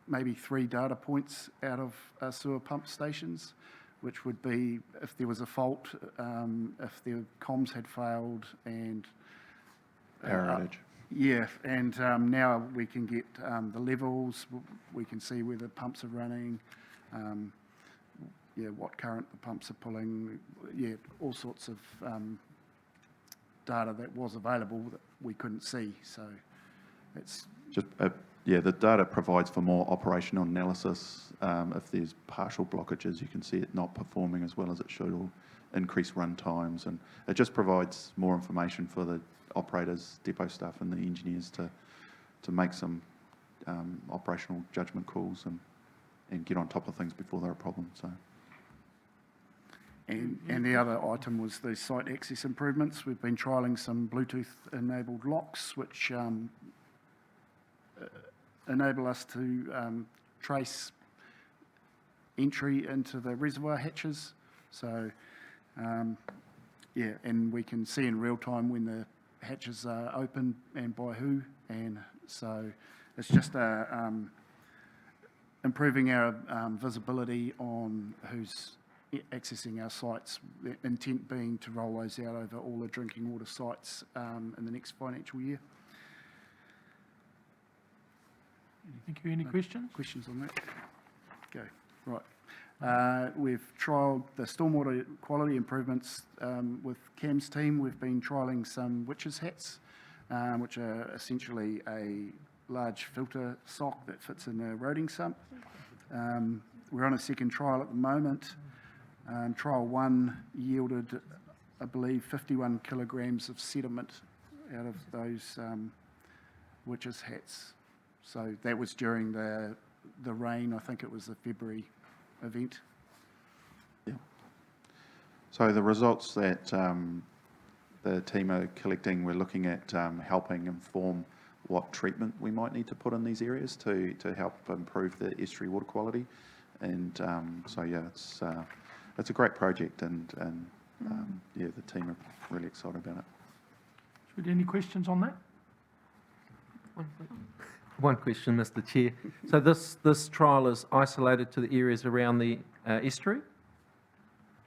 Speaker 10: maybe 3 data points out of sewer pump stations, which would be if there was a fault, if the comms had failed, and
Speaker 11: Power outage.
Speaker 10: yeah, and now we can get the levels, we can see where the pumps are running, what current the pumps are pulling, all sorts of data that was available that we couldn't see. So it's
Speaker 11: Just, the data provides for more operational analysis. If there's partial blockages, you can see it not performing as well as it should, or increase run times, and it just provides more information for the operators, depot staff and the engineers to make some operational judgment calls and get on top of things before they're a problem. So.
Speaker 10: And the other item was the site access improvements. We've been trialling some Bluetooth-enabled locks, which enable us to trace entry into the reservoir hatches. So, and we can see in real time when the hatches are open and by who. And so it's just improving our visibility on who's accessing our sites, the intent being to roll those out over all the drinking water sites in the next financial year.
Speaker 1: Thank you. Any questions?
Speaker 10: Questions on that? Go. Right. We've trialled the stormwater quality improvements with Cam's team. We've been trialling some witches' hats, which are essentially a large filter sock that fits in a roading sump. We're on a second trial at the moment. Trial 1 yielded, I believe, 51 kilograms of sediment out of those witches' hats. So that was during the rain. I think it was the February event.
Speaker 11: Yeah. So the results that the team are collecting, we're looking at helping inform what treatment we might need to put in these areas to help improve the estuary water quality. And it's a great project, and the team are really excited about it.
Speaker 1: Should we do any questions on that?
Speaker 13: One question, Mr. Chair. So this trial is isolated to the areas around the estuary?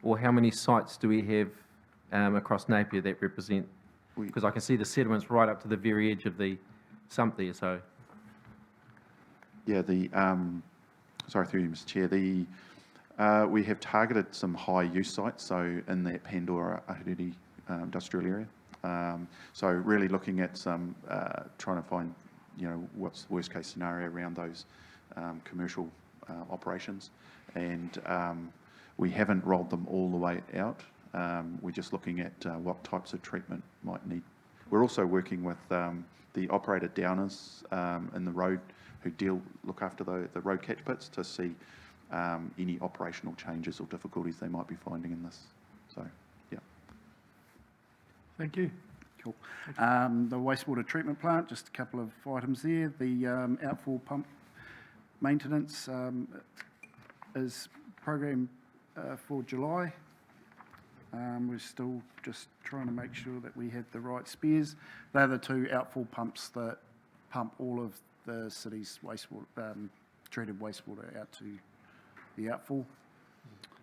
Speaker 13: Or how many sites do we have across Napier that represent? Because I can see the sediments right up to the very edge of the sump there, so.
Speaker 11: Yeah, sorry, through you, Mr. Chair. We have targeted some high-use sites, so in that Pandora-Ahuriri industrial area. So really looking at some, trying to find, what's the worst-case scenario around those commercial operations. And we haven't rolled them all the way out. We're just looking at what types of treatment might need. We're also working with the operator downers in the road who look after the road catch pits to see any operational changes or difficulties they might be finding in this. So, yeah.
Speaker 1: Thank you.
Speaker 10: Cool. The wastewater treatment plant, just a couple of items there. The outfall pump maintenance is programmed for July. We're still just trying to make sure that we had the right spares. They're the 2 outfall pumps that pump all of the city's wastewater, treated wastewater out to the outfall.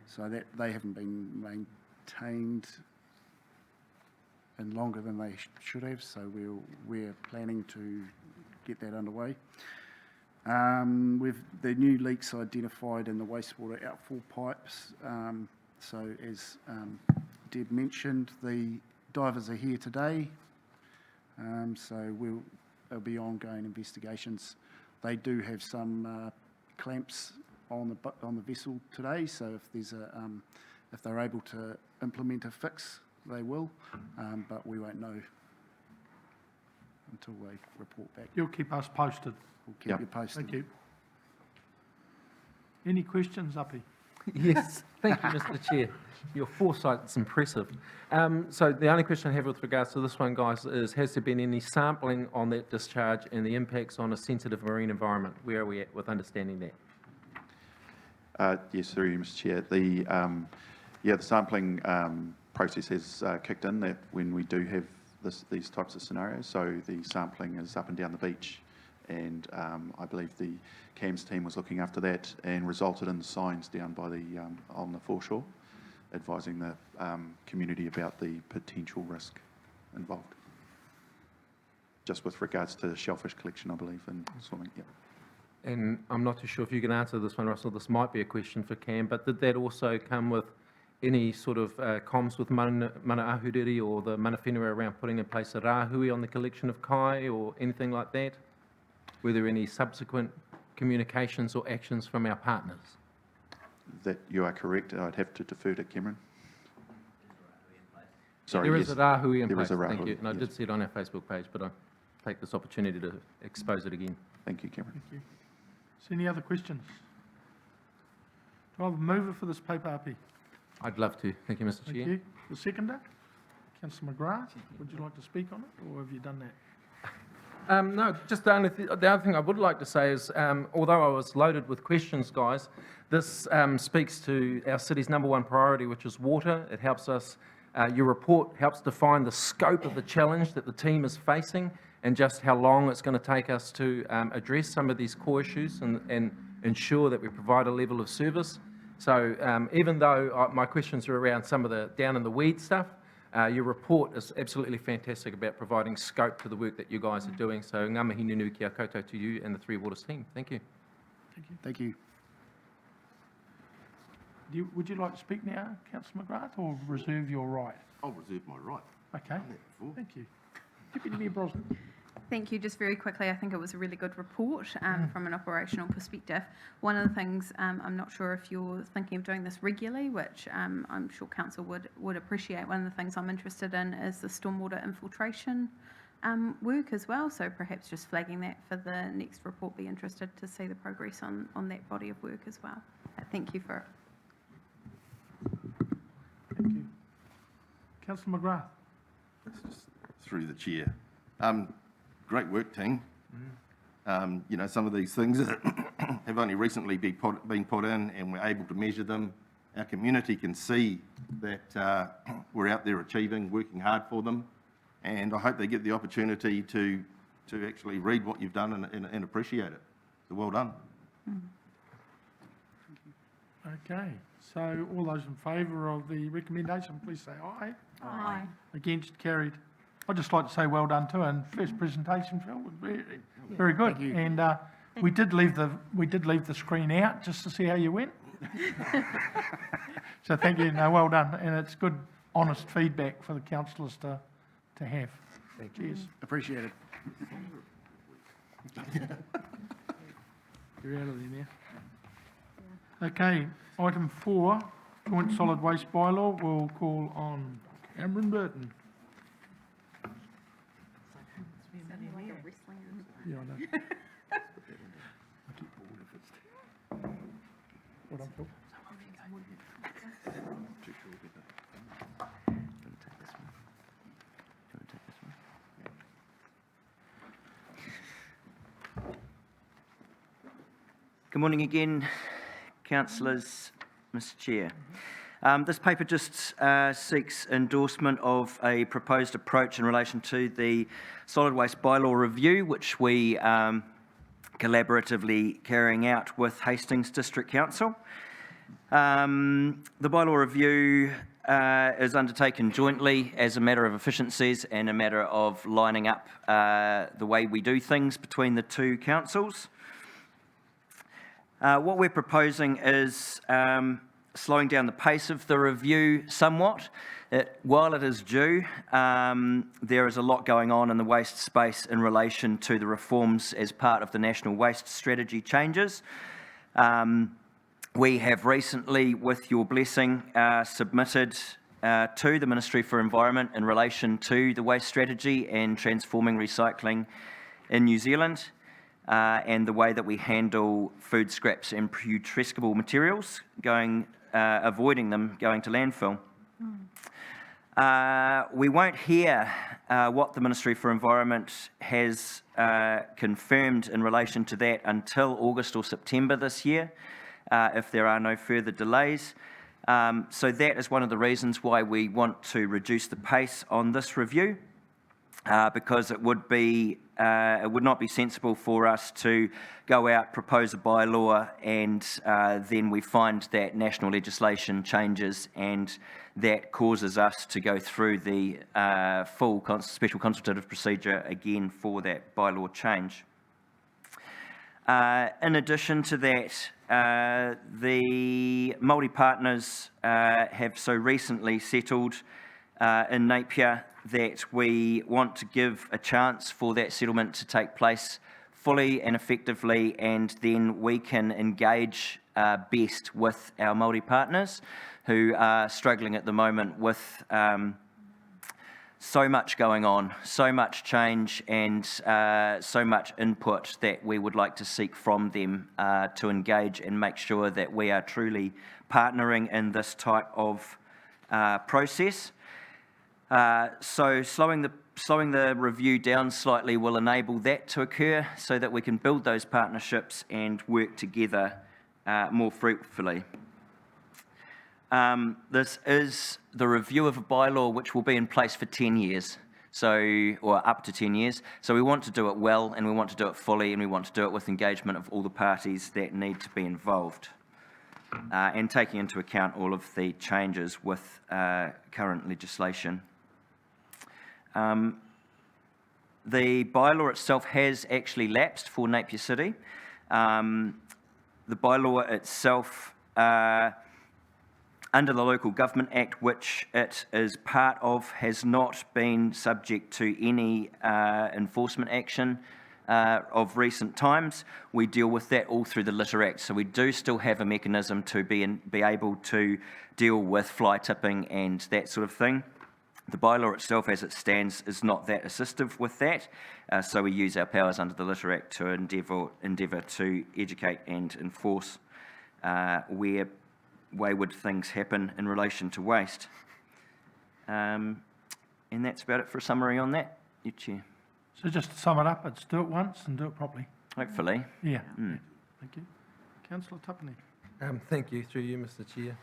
Speaker 10: So that they haven't been maintained and longer than they should have, so we're planning to get that underway. With the new leaks identified in the wastewater outfall pipes, so as Deb mentioned, the divers are here today, so there'll be ongoing investigations. They do have some clamps on the vessel today, so if they're able to implement a fix, they will, but we won't know until they report back.
Speaker 1: You'll keep us posted.
Speaker 10: We'll keep you posted.
Speaker 1: Thank you. Any questions, Uppy?
Speaker 13: Yes, thank you, Mr. Chair. Your foresight's impressive. So the only question I have with regards to this one, guys, is has there been any sampling on that discharge and the impacts on a sensitive marine environment? Where are we at with understanding that?
Speaker 11: Yes, through you, Mr. Chair. The sampling process has kicked in that when we do have these types of scenarios. So the sampling is up and down the beach, and I believe the CAMS team was looking after that and resulted in the signs down by on the foreshore, advising the community about the potential risk involved. Just with regards to shellfish collection, I believe, and swimming. Yeah.
Speaker 13: And I'm not too sure if you can answer this one, Russell. This might be a question for Cam, but did that also come with any sort of comms with Mana Ahuriri or the mana whenua around putting in place a rāhui on the collection of kai or anything like that? Were there any subsequent communications or actions from our partners?
Speaker 11: That you are correct. I'd have to defer to Cameron. Sorry,
Speaker 13: there is
Speaker 11: yes,
Speaker 13: a rāhui in
Speaker 11: there
Speaker 13: place,
Speaker 11: is a
Speaker 13: thank
Speaker 11: rāhui,
Speaker 13: you. And I
Speaker 11: yes.
Speaker 13: did see it on our Facebook page, but I take this opportunity to expose it again.
Speaker 11: Thank you, Cameron.
Speaker 1: Thank you. So any other questions? Do I have a mover for this paper, Api?
Speaker 13: I'd love to. Thank you, Mr.
Speaker 1: Thank
Speaker 13: Chair.
Speaker 1: you. The seconder, Councillor McGrath, would you like to speak on it, or have you done that?
Speaker 13: No, just the other thing I would like to say is, although I was loaded with questions, guys, this speaks to our city's #1 priority, which is water. It helps us, your report helps define the scope of the challenge that the team is facing and just how long it's going to take us to address some of these core issues and ensure that we provide a level of service. So even though my questions are around some of the down in the weed stuff, your report is absolutely fantastic about providing scope to the work that you guys are doing. So ngā mihi nunu kia koutou to you and the Three Waters team. Thank you.
Speaker 1: Thank you.
Speaker 10: Thank you.
Speaker 1: Would you like to speak now, Councillor McGrath, or reserve your right?
Speaker 14: I'll reserve my right.
Speaker 1: Okay,
Speaker 14: Done that before.
Speaker 1: thank you. Deputy Mayor Brosnan.
Speaker 2: Thank you. Just very quickly, I think it was a really good report from an operational perspective. One of the things, I'm not sure if you're thinking of doing this regularly, which I'm sure Council would appreciate. One of the things I'm interested in is the stormwater infiltration work as well. So perhaps just flagging that for the next report. Be interested to see the progress on that body of work as well. Thank you for it.
Speaker 1: Thank you. Councillor McGrath.
Speaker 14: Just through the chair. Great work, team. You know, some of these things have only recently been put in, and we're able to measure them. Our community can see that we're out there achieving, working hard for them, and I hope they get the opportunity to actually read what you've done and appreciate it. So well done.
Speaker 1: Okay, so all those in favour of the recommendation, please say aye.
Speaker 2: Aye.
Speaker 1: Against, carried. I'd just like to say well done too, and first presentation, Phil, was very, very good.
Speaker 10: Thank you.
Speaker 1: And we did leave the screen out just to see how you went. So thank you, no, well done, and it's good, honest feedback for the councillors to have.
Speaker 10: Thank you.
Speaker 1: Cheers.
Speaker 10: Appreciate it.
Speaker 1: You're out of there now. Okay, item 4, Joint Solid Waste Bylaw. We'll call on Cameron Burton. Yeah, I know. What I'm talking.
Speaker 5: Good morning again, councillors, Mr. Chair. This paper just seeks endorsement of a proposed approach in relation to the solid waste bylaw review, which we collaboratively carrying out with Hastings District Council. The bylaw review is undertaken jointly as a matter of efficiencies and a matter of lining up the way we do things between the two councils. What we're proposing is slowing down the pace of the review somewhat. While it is due, there is a lot going on in the waste space in relation to the reforms as part of the National Waste Strategy changes. We have recently, with your blessing, submitted to the Ministry for Environment in relation to the waste strategy and transforming recycling in New Zealand. and the way that we handle food scraps and putrescible materials, avoiding them going to landfill. We won't hear what the Ministry for Environment has confirmed in relation to that until August or September this year, if there are no further delays. So that is one of the reasons why we want to reduce the pace on this review, because it would not be sensible for us to go out, propose a bylaw, and then we find that national legislation changes and that causes us to go through the full special consultative procedure again for that bylaw change. In addition to that, the Māori partners have so recently settled in Napier that we want to give a chance for that settlement to take place fully and effectively, and then we can engage best with our Māori partners who are struggling at the moment with so much going on, so much change, and so much input that we would like to seek from them to engage and make sure that we are truly partnering in this type of process. So slowing the review down slightly will enable that to occur so that we can build those partnerships and work together more fruitfully. This is the review of a bylaw which will be in place for 10 years, or up to 10 years. So we want to do it well, and we want to do it fully, and we want to do it with engagement of all the parties that need to be involved, and taking into account all of the changes with current legislation. The bylaw itself has actually lapsed for Napier City. The bylaw itself, under the Local Government Act, which it is part of, has not been subject to any enforcement action of recent times. We deal with that all through the Litter Act, so we do still have a mechanism to be able to deal with fly tipping and that sort of thing. The bylaw itself, as it stands, is not that assistive with that, so we use our powers under the Litter Act to endeavour to educate and enforce where wayward things happen in relation to waste. And that's about it for a summary on that, your Chair.
Speaker 1: So just to sum it up, it's do it once and do it properly.
Speaker 5: Hopefully.
Speaker 1: Yeah. Thank you. Councillor Tapani.
Speaker 13: Thank you, through you, Mr. Chair.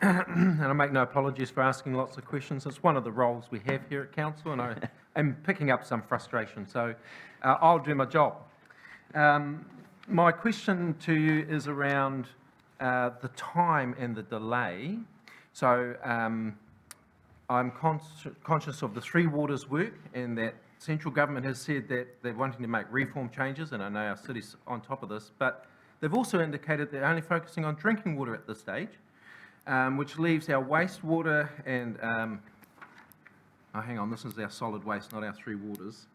Speaker 13: And I make no apologies for asking lots of questions. It's one of the roles we have here at Council, and I am picking up some frustration, so I'll do my job. My question to you is around the time and the delay. So I'm conscious of the Three Waters work, and that central government has said that they're wanting to make reform changes, and I know our city's on top of this, but they've also indicated they're only focusing on drinking water at this stage, which leaves our wastewater and, hang on, this is our solid waste, not our Three Waters.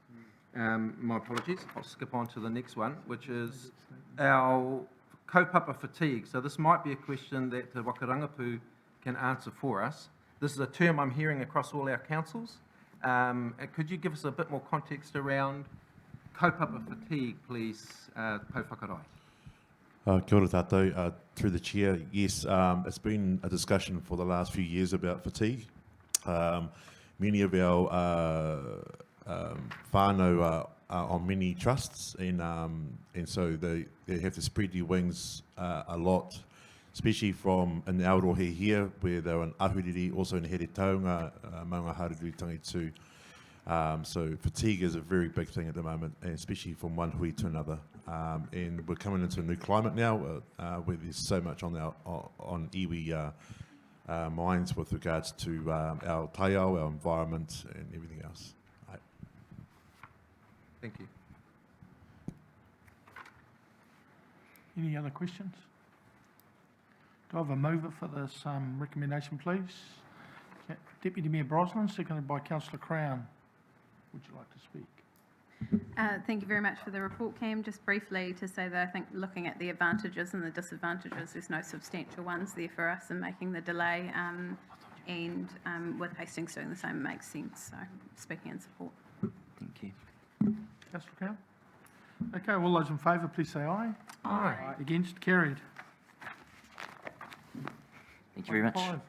Speaker 13: My apologies, I'll skip on to the next one, which is our Kaupapa Fatigue. So this might be a question that the Wakarangapu can answer for us. This is a term I'm hearing across all our councils. Could you give us a bit more context around Kaupapa Fatigue, please, Pou Whakarai?
Speaker 15: Kia ora tātou, through the chair, yes, it's been a discussion for the last few years about fatigue. Many of our whānau are on many trusts, and so they have to spread their wings a lot, especially from in Aotearoa here, where they're in Ahuriri, also in Here Taunga, Maunga Haruru Tangitu. So fatigue is a very big thing at the moment, and especially from one hui to another. And we're coming into a new climate now, where there's so much on iwi minds with regards to our taiao, our environment, and everything else. Right.
Speaker 13: Thank you.
Speaker 1: Any other questions? Do I have a mover for this recommendation, please? Deputy Mayor Brosnan, seconded by Councillor Crown. Would you like to speak?
Speaker 2: Thank you very much for the report, Cam. Just briefly to say that I think looking at the advantages and the disadvantages, there's no substantial ones there for us in making the delay, and with Hastings doing the same, it makes sense. So speaking in support.
Speaker 5: Thank you.
Speaker 1: Councillor Crown? Okay, all those in favour, please say aye.
Speaker 5: Aye.
Speaker 1: Against, carried.
Speaker 5: Thank you very much.
Speaker 1: Five.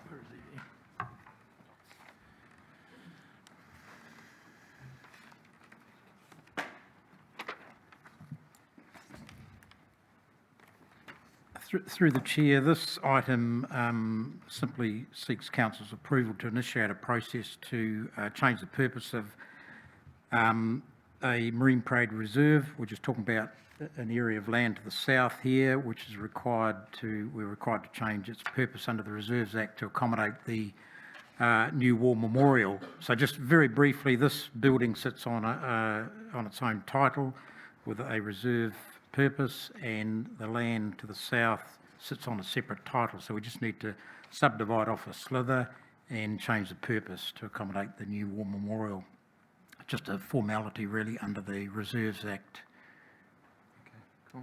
Speaker 1: Where is he there? Through the chair, this item simply seeks council's approval to initiate a process to change the purpose of a marine parade reserve. We're just talking about an area of land to the south here, which is we're required to change its purpose under the Reserves Act to accommodate the new war memorial. So just very briefly, this building sits on its own title with a reserve purpose, and the land to the south sits on a separate title. So we just need to subdivide off a slither and change the purpose to accommodate the new war memorial. Just a formality really under the Reserves Act.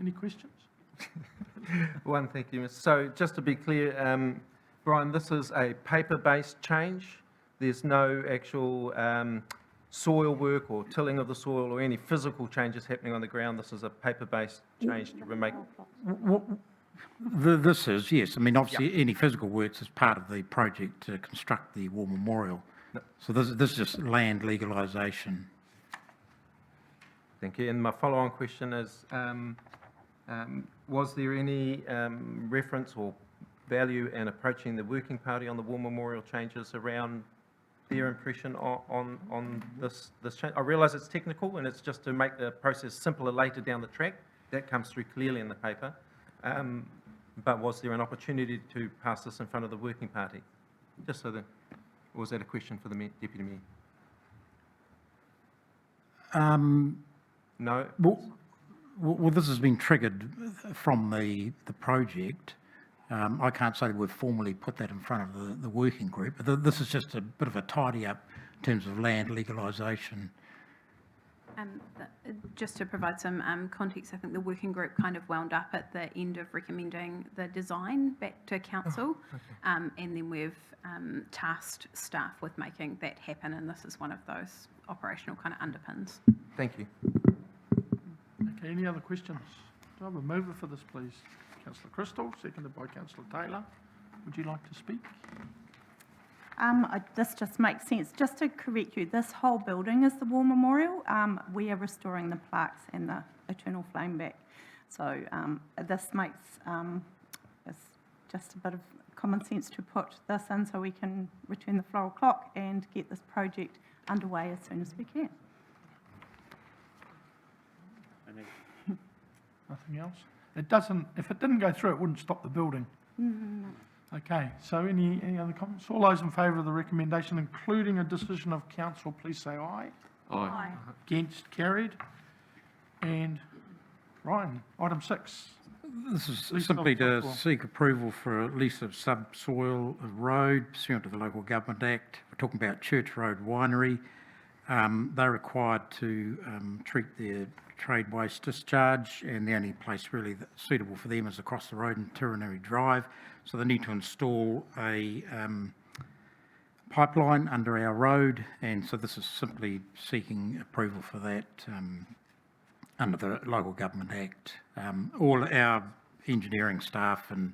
Speaker 1: Any questions?
Speaker 4: One, thank you, Mr. So just to be clear, Brian, this is a paper-based change. There's no actual soil work or tilling of the soil or any physical changes happening on the ground. This is a paper-based change to make.
Speaker 1: This is, yes. I mean, obviously, any physical works is part of the project to construct the war memorial. So this is just land legalisation.
Speaker 4: Thank you. And my follow-on question is, was there any reference or value in approaching the working party on the war memorial changes around their impression on this change? I realise it's technical and it's just to make the process simpler later down the track. That comes through clearly in the paper. But was there an opportunity to pass this in front of the working party? Just so that, or was that a question for the Deputy Mayor? No?
Speaker 1: Well, this has been triggered from the project. I can't say that we've formally put that in front of the working group, but this is just a bit of a tidy up in terms of land legalisation.
Speaker 2: Just to provide some context, I think the working group kind of wound up at the end of recommending the design back to council, and then we've tasked staff with making that happen, and this is one of those operational kind of underpins.
Speaker 4: Thank you.
Speaker 1: Okay, any other questions? Do I have a mover for this, please? Councillor Crystal, seconded by Councillor Taylor. Would you like to speak?
Speaker 7: This just makes sense. Just to correct you, this whole building is the war memorial. We are restoring the plaques and the eternal flame back. So this makes it's just a bit of common sense to put this in so we can return the floral clock and get this project underway as soon as we can.
Speaker 1: Nothing else? It doesn't, if it didn't go through, it wouldn't stop the building.
Speaker 7: No.
Speaker 1: Okay, so any other comments? All those in favour of the recommendation, including a decision of council, please say aye.
Speaker 12: Aye.
Speaker 1: Against, carried. And Ryan, item 6.
Speaker 16: This is
Speaker 1: Lease
Speaker 3: simply
Speaker 1: of
Speaker 3: to
Speaker 1: subsoil.
Speaker 3: seek approval for a lease of subsoil of road pursuant to the Local Government Act. We're talking about Church Road Winery. They're required to treat their trade waste discharge, and the only place really that's suitable for them is across the road in Turinary Drive. So they need to install a pipeline under our road, and so this is simply seeking approval for that under the Local Government Act. All our engineering staff and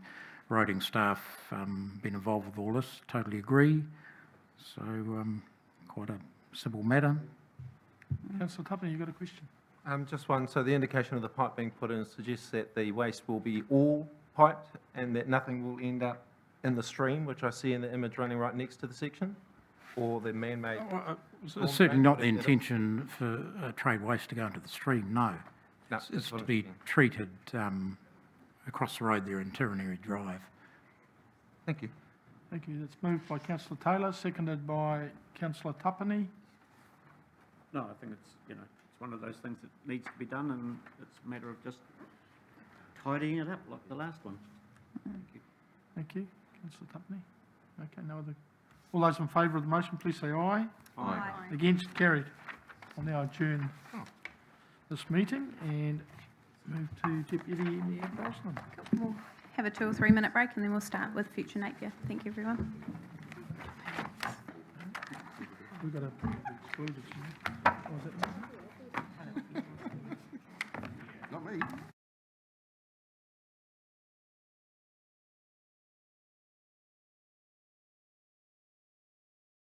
Speaker 3: roading staff been involved with all this, totally agree. So quite a simple matter.
Speaker 1: Councillor Tuppeny, you got a question?
Speaker 4: Just one. So the indication of the pipe being put in suggests that the waste will be all piped and that nothing will end up in the stream, which I see in the image running right next to the section, or the man-made.
Speaker 3: It's certainly not the intention for trade waste to go into the stream, no.
Speaker 4: No,
Speaker 3: It's to be treated across the road there in Turinary Drive.
Speaker 4: Thank you.
Speaker 1: Thank you. That's moved by Councillor Taylor, seconded by Councillor Tuppeny.
Speaker 17: No, I think it's, it's one of those things that needs to be done, and it's a matter of just tidying it up like the last one. Thank you.
Speaker 1: Thank you. Councillor Tuppeny. Okay, no other. All those in favour of the motion, please say aye.
Speaker 12: Aye.
Speaker 1: Against, carried. I'll now adjourn this meeting and move to Deputy Mayor Brosnan.
Speaker 2: have a 2 or 3 minute break and then we'll start with future Napier. Thank you, everyone.
Speaker 1: We got a...
Speaker 14: Not me.